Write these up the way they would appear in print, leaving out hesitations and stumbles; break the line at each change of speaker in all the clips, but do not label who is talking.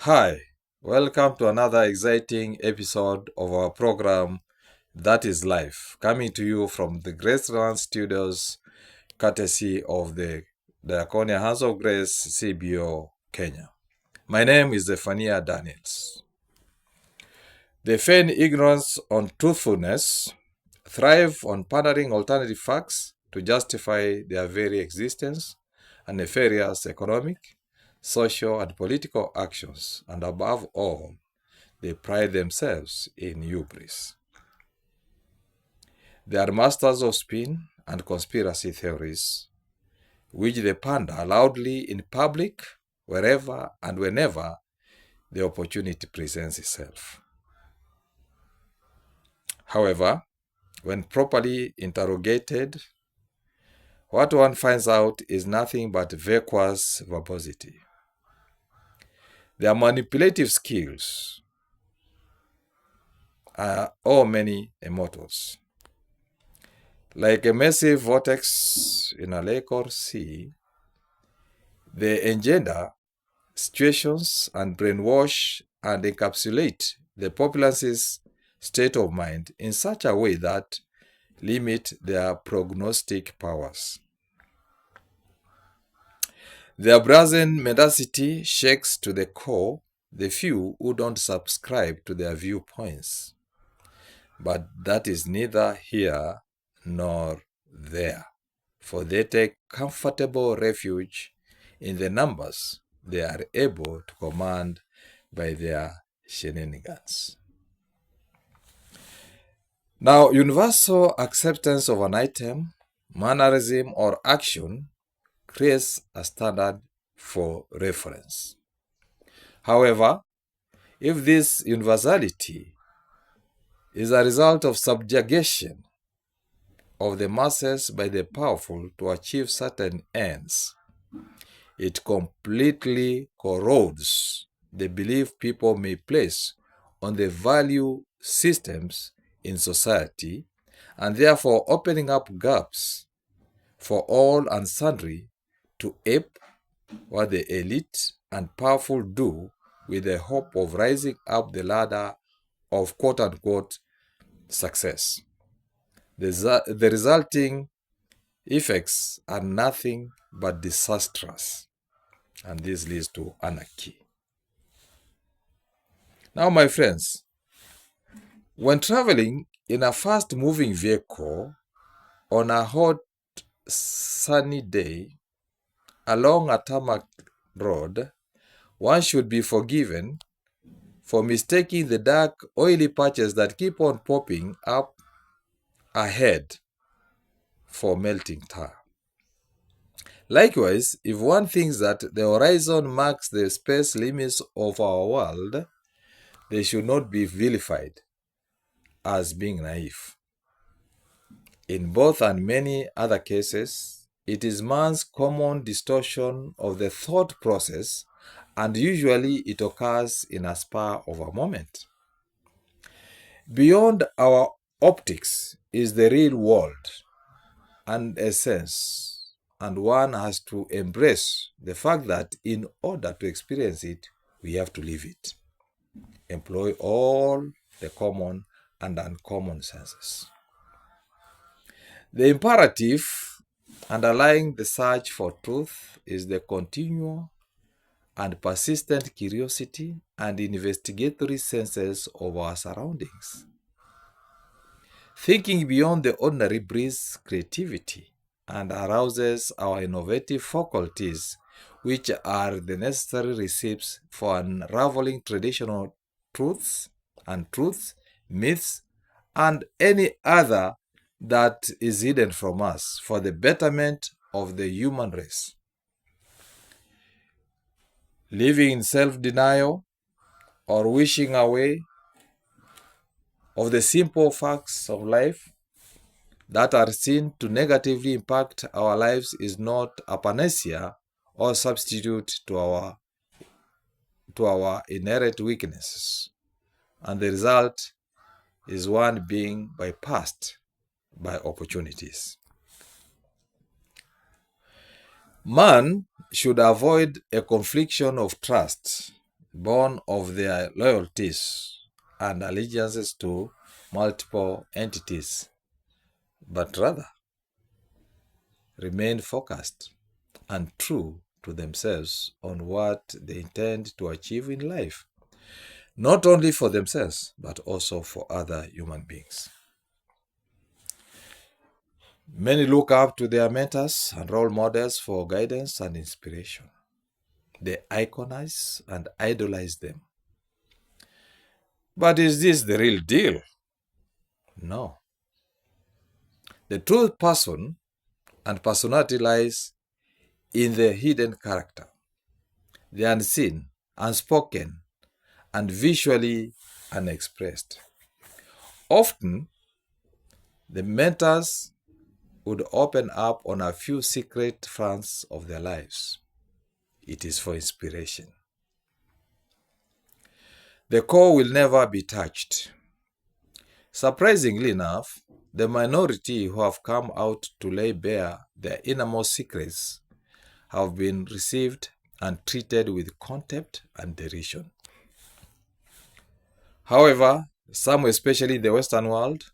Hi, welcome to another exciting episode of our program That is Life, coming to you from the Graceland Studios, courtesy of the Diaconia House of Grace, CBO, Kenya. My name is Zephaniah Daniels. They feign ignorance on truthfulness, thrive on pandering alternative facts to justify their very existence, and nefarious economic, social, and political actions, and above all, they pride themselves in hubris. They are masters of spin and conspiracy theories, which they pander loudly in public, wherever and whenever the opportunity presents itself. However, when properly interrogated, what one finds out is nothing but vacuous verbosity. Their manipulative skills are all many immortals. Like a massive vortex in a lake or sea, they engender situations and brainwash and encapsulate the populace's state of mind in such a way that limit their prognostic powers. Their brazen mendacity shakes to the core the few who don't subscribe to their viewpoints. But that is neither here nor there, for they take comfortable refuge in the numbers they are able to command by their shenanigans. Now, universal acceptance of an item, mannerism, or action creates a standard for reference. However, if this universality is a result of subjugation of the masses by the powerful to achieve certain ends, it completely corrodes the belief people may place on the value systems in society, and therefore opening up gaps for all and sundry to ape what the elite and powerful do with the hope of rising up the ladder of quote-unquote success. The resulting effects are nothing but disastrous, and this leads to anarchy. Now, my friends, when traveling in a fast-moving vehicle on a hot, sunny day along a tarmac road, one should be forgiven for mistaking the dark, oily patches that keep on popping up ahead for melting tar. Likewise, if one thinks that the horizon marks the space limits of our world, they should not be vilified as being naive. In both and many other cases, it is man's common distortion of the thought process, and usually it occurs in a spur of a moment. Beyond our optics is the real world and essence, and one has to embrace the fact that in order to experience it, we have to live it. Employ all the common and uncommon senses. The imperative underlying the search for truth is the continual and persistent curiosity and investigatory senses of our surroundings. Thinking beyond the ordinary breeds creativity and arouses our innovative faculties, which are the necessary receipts for unraveling traditional truths, myths, and any other that is hidden from us for the betterment of the human race. Living in self-denial or wishing away of the simple facts of life that are seen to negatively impact our lives is not a panacea or substitute to our inherent weaknesses, and the result is one being bypassed by opportunities. Man should avoid a confliction of trust born of their loyalties and allegiances to multiple entities, but rather remain focused and true to themselves on what they intend to achieve in life, not only for themselves, but also for other human beings. Many look up to their mentors and role models for guidance and inspiration. They iconize and idolize them. But is this the real deal? No. The true person and personality lies in the hidden character, the unseen, unspoken, and visually unexpressed. Often, the mentors would open up on a few secret fronts of their lives. It is for inspiration. The core will never be touched. Surprisingly enough, the minority who have come out to lay bare their innermost secrets have been received and treated with contempt and derision. However, some, especially in the Western world,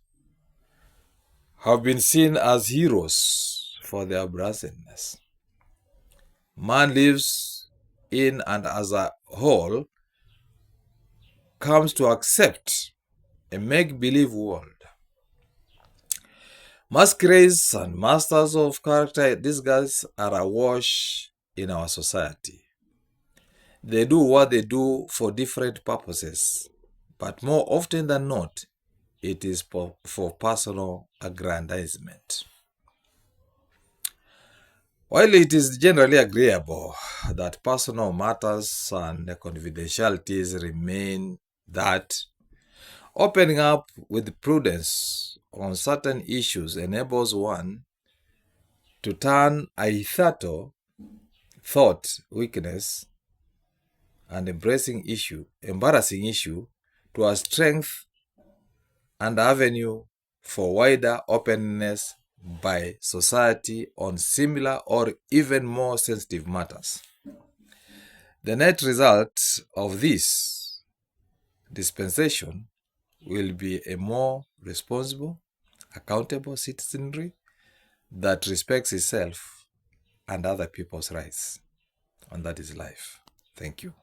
have been seen as heroes for their brazenness. Man lives in and as a whole comes to accept a make-believe world. Masquerades and masters of character disguise are awash in our society. They do what they do for different purposes, but more often than not, it is for personal aggrandizement. While it is generally agreeable that personal matters and confidentialities remain, that opening up with prudence on certain issues enables one to turn a hitherto thought weakness and embarrassing issue to a strength and avenue for wider openness by society on similar or even more sensitive matters. The net result of this dispensation will be a more responsible, accountable citizenry that respects itself and other people's rights. And that is life. Thank you.